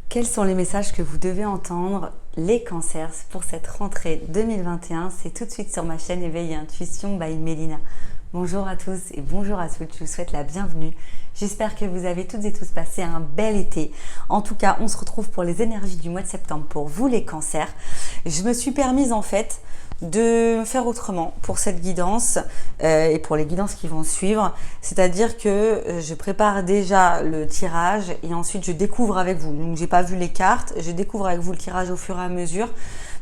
Quels sont les messages que vous devez entendre, les cancers, pour cette rentrée 2021? C'est tout de suite sur ma chaîne Éveil et Intuition by Mélina. Bonjour à tous et bonjour à toutes, je vous souhaite la bienvenue. J'espère que vous avez toutes et tous passé un bel été. En tout cas, on se retrouve pour les énergies du mois de septembre pour vous les cancers. Je me suis permise en fait de faire autrement pour cette guidance et pour les guidances qui vont suivre. C'est-à-dire que je prépare déjà le tirage et ensuite je découvre avec vous. Donc j'ai pas vu les cartes, je découvre avec vous le tirage au fur et à mesure.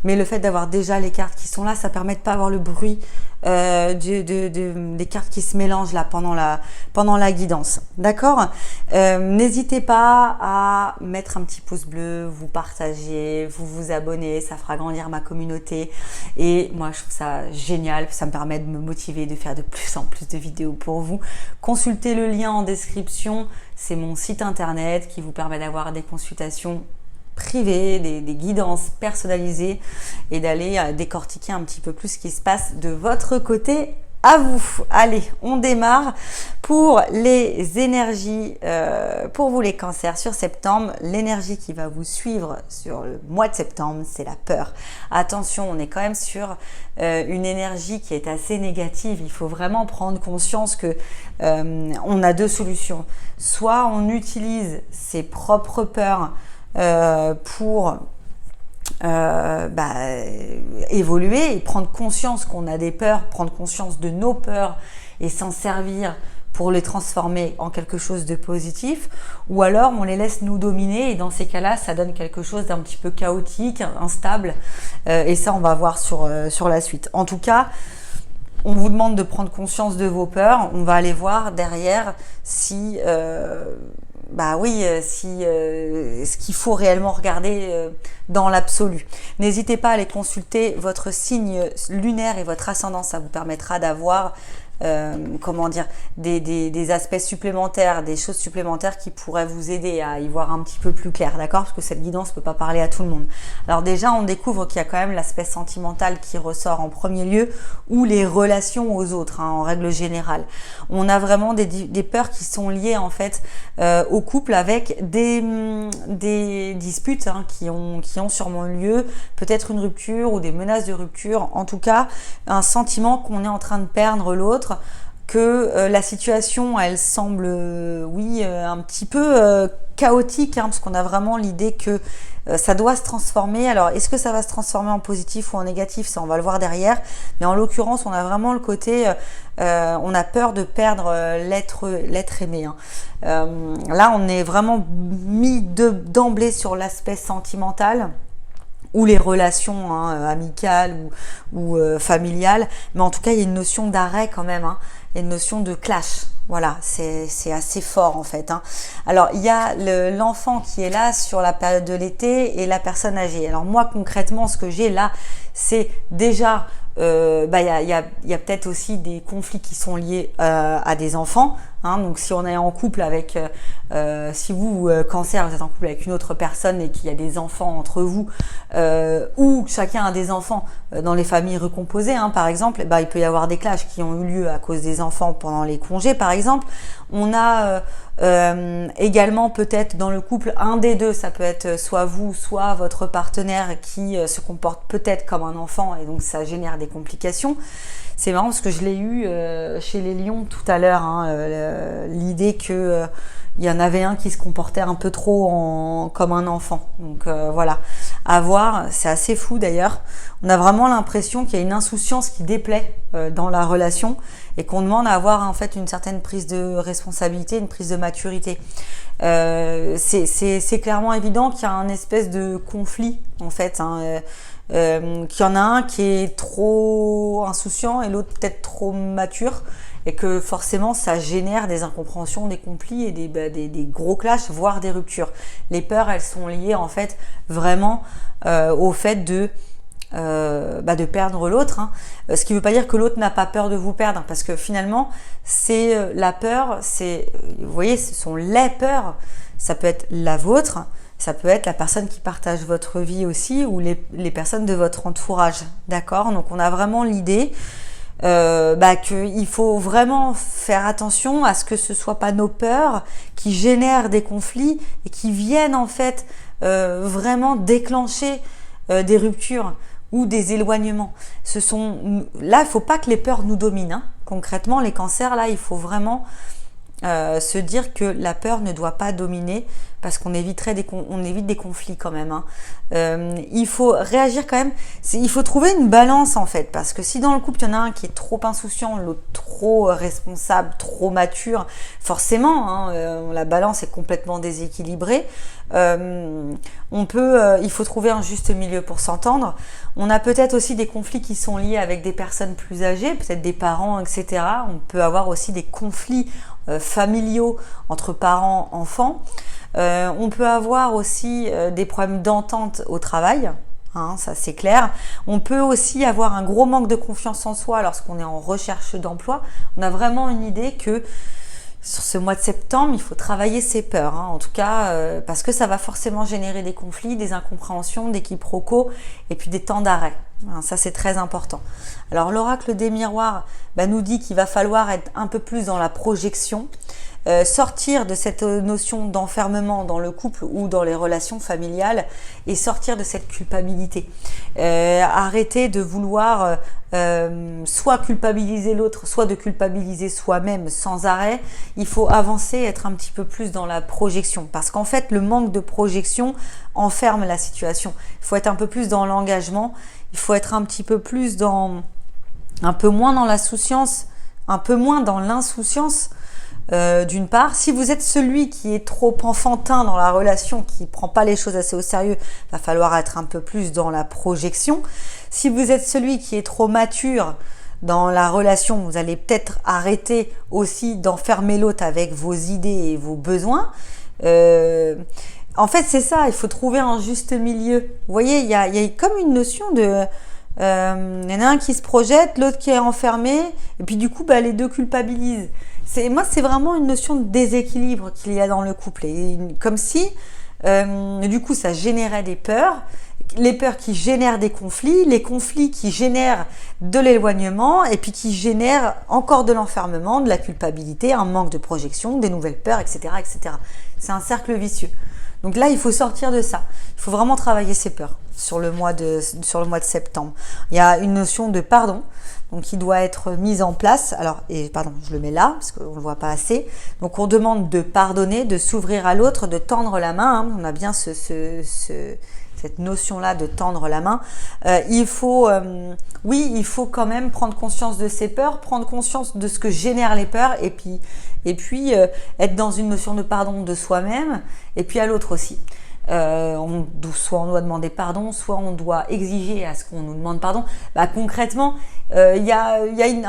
Mais le fait d'avoir déjà les cartes qui sont là, ça permet de pas avoir le bruit des cartes qui se mélangent là pendant la guidance. D'accord? N'hésitez pas à mettre un petit pouce bleu, vous partager, vous abonner, ça fera grandir ma communauté. Et moi, je trouve ça génial, ça me permet de me motiver, de faire de plus en plus de vidéos pour vous. Consultez le lien en description, c'est mon site internet qui vous permet d'avoir des consultations privées, des guidances personnalisées et d'aller décortiquer un petit peu plus ce qui se passe de votre côté à vous. Allez, on démarre pour les énergies, pour vous les cancers sur septembre. L'énergie qui va vous suivre sur le mois de septembre, c'est la peur. Attention, on est quand même sur une énergie qui est assez négative. Il faut vraiment prendre conscience que on a deux solutions. Soit on utilise ses propres peurs pour évoluer et prendre conscience qu'on a des peurs, prendre conscience de nos peurs et s'en servir pour les transformer en quelque chose de positif, ou alors on les laisse nous dominer et dans ces cas-là, ça donne quelque chose d'un petit peu chaotique, instable, et ça on va voir sur la suite. En tout cas, on vous demande de prendre conscience de vos peurs, on va aller voir derrière si ce qu'il faut réellement regarder dans l'absolu. N'hésitez pas à aller consulter votre signe lunaire et votre ascendant, ça vous permettra d'avoir des aspects supplémentaires, des choses supplémentaires qui pourraient vous aider à y voir un petit peu plus clair, d'accord? Parce que cette guidance ne peut pas parler à tout le monde. Alors déjà, on découvre qu'il y a quand même l'aspect sentimental qui ressort en premier lieu, ou les relations aux autres, en règle générale. On a vraiment des peurs qui sont liées en fait au couple, avec des disputes qui ont sûrement lieu, peut-être une rupture ou des menaces de rupture, en tout cas un sentiment qu'on est en train de perdre l'autre, que la situation elle semble un petit peu chaotique, parce qu'on a vraiment l'idée que ça doit se transformer. Alors est-ce que ça va se transformer en positif ou en négatif, ça on va le voir derrière, mais en l'occurrence on a vraiment le côté on a peur de perdre l'être aimé. Là on est vraiment mis d'emblée sur l'aspect sentimental ou les relations amicales ou familiales, mais en tout cas il y a une notion d'arrêt quand même, il y a une notion de clash. Voilà, c'est assez fort en fait. Alors il y a l'enfant qui est là sur la période de l'été et la personne âgée. Alors moi concrètement ce que j'ai là, c'est déjà il y a peut-être aussi des conflits qui sont liés à des enfants. Donc si on est en couple avec, si vous cancer, vous êtes en couple avec une autre personne et qu'il y a des enfants entre vous, ou chacun a des enfants dans les familles recomposées, par exemple, il peut y avoir des clashs qui ont eu lieu à cause des enfants pendant les congés, par exemple. On a également peut-être dans le couple un des deux, ça peut être soit vous, soit votre partenaire qui se comporte peut-être comme un enfant et donc ça génère des complications. C'est marrant parce que je l'ai eu chez les lions tout à l'heure, l'idée que il y en avait un qui se comportait un peu trop comme un enfant. Donc voilà, à voir, c'est assez fou d'ailleurs. On a vraiment l'impression qu'il y a une insouciance qui déplaît dans la relation et qu'on demande à avoir en fait une certaine prise de responsabilité, une prise de maturité. C'est clairement évident qu'il y a un espèce de conflit en fait, qu'il y en a un qui est trop insouciant et l'autre peut-être trop mature, et que forcément ça génère des incompréhensions, des conflits et des gros clashs, voire des ruptures. Les peurs, elles sont liées en fait vraiment au fait de perdre l'autre, ce qui ne veut pas dire que l'autre n'a pas peur de vous perdre, parce que finalement c'est la peur, vous voyez, ce sont les peurs, ça peut être la vôtre, ça peut être la personne qui partage votre vie aussi, ou les personnes de votre entourage, d'accord? Donc on a vraiment l'idée qu'il faut vraiment faire attention à ce que ce soit pas nos peurs qui génèrent des conflits et qui viennent en fait vraiment déclencher des ruptures ou des éloignements. Là, il faut pas que les peurs nous dominent, hein. Concrètement, les cancers, là, il faut vraiment se dire que la peur ne doit pas dominer, parce qu'on évite des conflits quand même, hein. Il faut réagir quand même, il faut trouver une balance en fait, parce que si dans le couple il y en a un qui est trop insouciant, l'autre trop responsable, trop mature, forcément, hein, la balance est complètement déséquilibrée. Il faut trouver un juste milieu pour s'entendre. On a peut-être aussi des conflits qui sont liés avec des personnes plus âgées, peut-être des parents, etc. On peut avoir aussi des conflits familiaux entre parents, enfants. On peut avoir aussi des problèmes d'entente au travail, hein, ça c'est clair. On peut aussi avoir un gros manque de confiance en soi lorsqu'on est en recherche d'emploi. On a vraiment une idée que sur ce mois de septembre, il faut travailler ses peurs, hein, en tout cas, parce que ça va forcément générer des conflits, des incompréhensions, des quiproquos et puis des temps d'arrêt. Hein, ça, c'est très important. Alors, l'oracle des miroirs nous dit qu'il va falloir être un peu plus dans la projection, sortir de cette notion d'enfermement dans le couple ou dans les relations familiales et sortir de cette culpabilité. Arrêter de vouloir soit culpabiliser l'autre, soit de culpabiliser soi-même sans arrêt. Il faut avancer, être un petit peu plus dans la projection, parce qu'en fait, le manque de projection enferme la situation. Il faut être un peu plus dans l'engagement, il faut être un petit peu plus un peu moins dans la souciance, un peu moins dans l'insouciance. D'une part, si vous êtes celui qui est trop enfantin dans la relation, qui prend pas les choses assez au sérieux, va falloir être un peu plus dans la projection. Si vous êtes celui qui est trop mature dans la relation, vous allez peut-être arrêter aussi d'enfermer l'autre avec vos idées et vos besoins. En fait, c'est ça, il faut trouver un juste milieu. Vous voyez, il y a comme une notion de... il y en a un qui se projette, l'autre qui est enfermé, et puis du coup, les deux culpabilisent. C'est vraiment une notion de déséquilibre qu'il y a dans le couple. Et comme si, du coup, ça générait des peurs, les peurs qui génèrent des conflits, les conflits qui génèrent de l'éloignement, et puis qui génèrent encore de l'enfermement, de la culpabilité, un manque de projection, des nouvelles peurs, etc., etc. C'est un cercle vicieux. Donc là, il faut sortir de ça. Il faut vraiment travailler ses peurs sur le mois de septembre. Il y a une notion de pardon, donc qui doit être mise en place. Alors, je le mets là parce qu'on le voit pas assez. Donc, on demande de pardonner, de s'ouvrir à l'autre, de tendre la main. Hein. On a bien cette notion-là de tendre la main. Il faut quand même prendre conscience de ses peurs, prendre conscience de ce que génèrent les peurs, et puis être dans une notion de pardon de soi-même, et puis à l'autre aussi. Soit on doit demander pardon, soit on doit exiger à ce qu'on nous demande pardon. Concrètement, il y a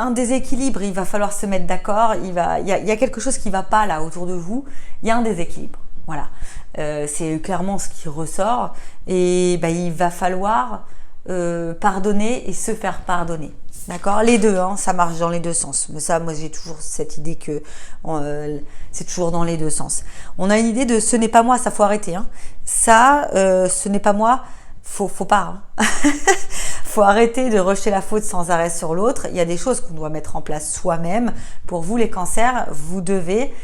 un déséquilibre, il va falloir se mettre d'accord, il y a quelque chose qui va pas là autour de vous, il y a un déséquilibre. Voilà, c'est clairement ce qui ressort, et il va falloir pardonner et se faire pardonner. D'accord, les deux, hein, ça marche dans les deux sens. Mais ça, moi, j'ai toujours cette idée que c'est toujours dans les deux sens. On a une idée de ce n'est pas moi, ça faut arrêter. Hein. Ça, ce n'est pas moi, faut pas. Hein. Faut arrêter de rejeter la faute sans arrêt sur l'autre. Il y a des choses qu'on doit mettre en place soi-même. Pour vous, les cancers, vous devez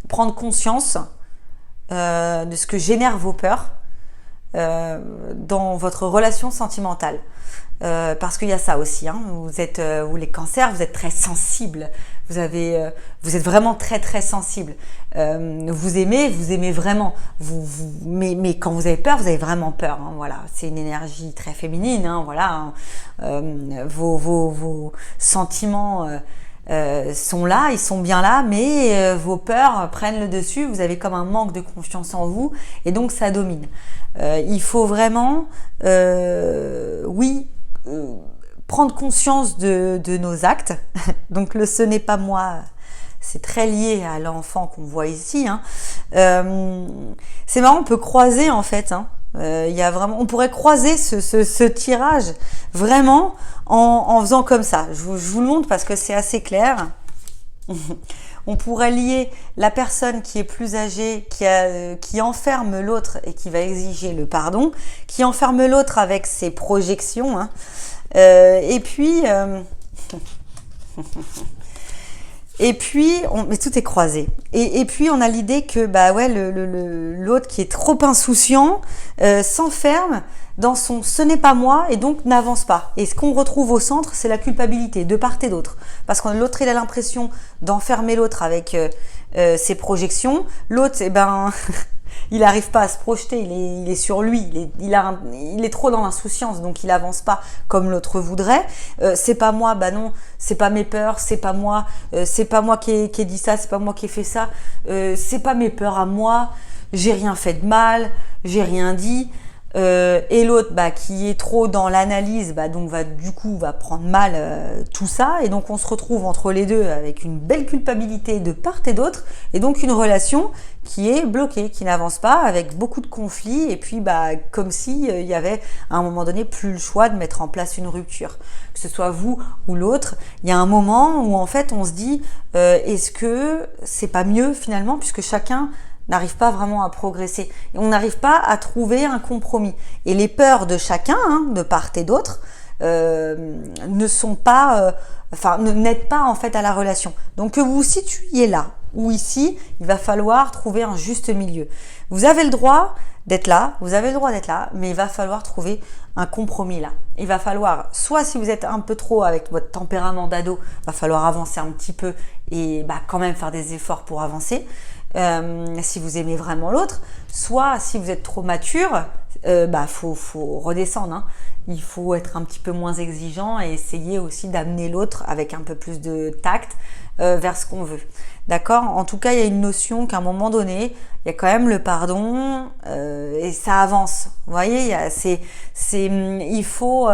prendre conscience de ce que génèrent vos peurs dans votre relation sentimentale. Parce qu'il y a ça aussi, hein. Vous les cancers, vous êtes très sensibles. Vous êtes vraiment très très sensible. Vous aimez vraiment. Mais quand vous avez peur, vous avez vraiment peur. Hein, voilà, c'est une énergie très féminine. Hein, voilà, hein. Vos sentiments sont là, ils sont bien là, mais vos peurs prennent le dessus. Vous avez comme un manque de confiance en vous, et donc ça domine. Il faut vraiment, prendre conscience de nos actes. Donc ce n'est pas moi, c'est très lié à l'enfant qu'on voit ici. Hein. C'est marrant, on peut croiser en fait. Hein. On pourrait croiser ce tirage vraiment en faisant comme ça. Je vous le montre parce que c'est assez clair. On pourrait lier la personne qui est plus âgée, qui enferme l'autre et qui va exiger le pardon, qui enferme l'autre avec ses projections, hein. Et puis Et puis, mais tout est croisé. Et puis, on a l'idée que bah ouais, l'autre qui est trop insouciant s'enferme dans son ce n'est pas moi et donc n'avance pas. Et ce qu'on retrouve au centre, c'est la culpabilité de part et d'autre. Parce que l'autre, il a l'impression d'enfermer l'autre avec ses projections. L'autre, eh ben, il n'arrive pas à se projeter, il est sur lui, il est trop dans l'insouciance, donc il avance pas comme l'autre voudrait. C'est pas moi, bah non, c'est pas mes peurs, c'est pas moi qui ai dit ça, c'est pas moi qui ai fait ça, c'est pas mes peurs à moi, j'ai rien fait de mal, j'ai rien dit. Et l'autre bah qui est trop dans l'analyse bah donc va prendre mal tout ça et donc on se retrouve entre les deux avec une belle culpabilité de part et d'autre et donc une relation qui est bloquée, qui n'avance pas avec beaucoup de conflits et puis bah comme si il y avait à un moment donné plus le choix de mettre en place une rupture, que ce soit vous ou l'autre. Il y a un moment où en fait on se dit est-ce que c'est pas mieux finalement puisque chacun n'arrive pas vraiment à progresser et on n'arrive pas à trouver un compromis et les peurs de chacun de part et d'autre ne sont pas n'aident pas en fait à la relation. Donc que vous vous situiez là ou ici, il va falloir trouver un juste milieu. Vous avez le droit d'être là, mais il va falloir trouver un compromis là. Il va falloir, soit si vous êtes un peu trop avec votre tempérament d'ado, va falloir avancer un petit peu et quand même faire des efforts pour avancer. Si vous aimez vraiment l'autre, soit si vous êtes trop mature, faut redescendre. Il faut être un petit peu moins exigeant et essayer aussi d'amener l'autre avec un peu plus de tact vers ce qu'on veut. D'accord ? En tout cas, il y a une notion qu'à un moment donné, il y a quand même le pardon et ça avance. Vous voyez, il faut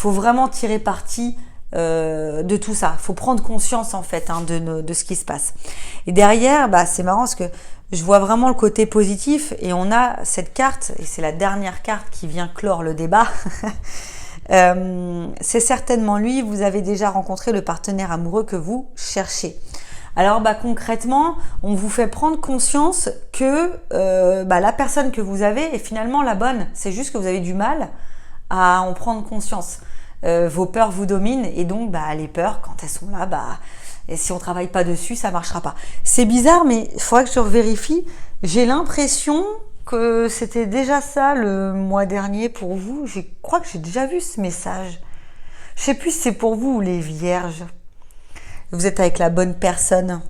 vraiment tirer parti de tout ça. Il faut prendre conscience en fait de ce qui se passe. Et derrière, c'est marrant parce que je vois vraiment le côté positif et on a cette carte, et c'est la dernière carte qui vient clore le débat. C'est certainement lui, vous avez déjà rencontré le partenaire amoureux que vous cherchez. Alors concrètement, on vous fait prendre conscience que la personne que vous avez est finalement la bonne. C'est juste que vous avez du mal à en prendre conscience. Vos peurs vous dominent et donc les peurs, quand elles sont là, et si on travaille pas dessus, ça marchera pas. C'est bizarre, mais il faudrait que je vérifie. J'ai l'impression que c'était déjà ça le mois dernier pour vous. Je crois que j'ai déjà vu ce message. Je sais plus si c'est pour vous ou les vierges. Vous êtes avec la bonne personne.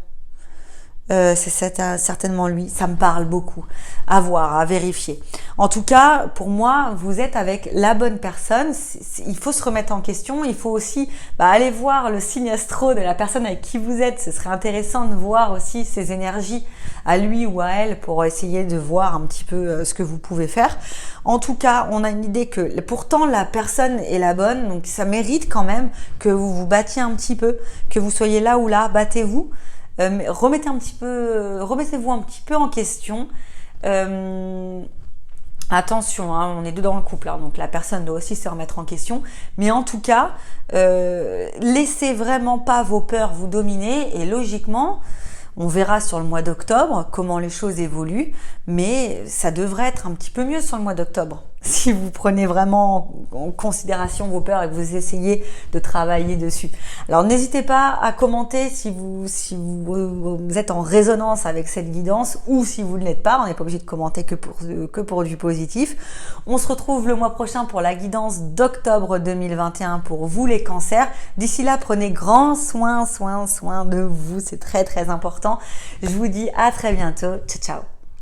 C'est certainement lui. Ça me parle beaucoup. À voir, à vérifier. En tout cas, pour moi, vous êtes avec la bonne personne. Il faut se remettre en question. Il faut aussi aller voir le signe astro de la personne avec qui vous êtes. Ce serait intéressant de voir aussi ses énergies à lui ou à elle pour essayer de voir un petit peu ce que vous pouvez faire. En tout cas, on a une idée que pourtant la personne est la bonne. Donc ça mérite quand même que vous vous battiez un petit peu, que vous soyez là ou là. Battez-vous. Remettez-vous un petit peu en question. Attention, on est deux dans le couple, donc la personne doit aussi se remettre en question. Mais en tout cas, laissez vraiment pas vos peurs vous dominer et logiquement, on verra sur le mois d'octobre comment les choses évoluent, mais ça devrait être un petit peu mieux sur le mois d'octobre. Si vous prenez vraiment en considération vos peurs et que vous essayez de travailler dessus. Alors n'hésitez pas à commenter si vous êtes en résonance avec cette guidance ou si vous ne l'êtes pas. On n'est pas obligé de commenter que pour du positif. On se retrouve le mois prochain pour la guidance d'octobre 2021 pour vous les cancers. D'ici là, prenez grand soin de vous. C'est très très important. Je vous dis à très bientôt. Ciao, ciao.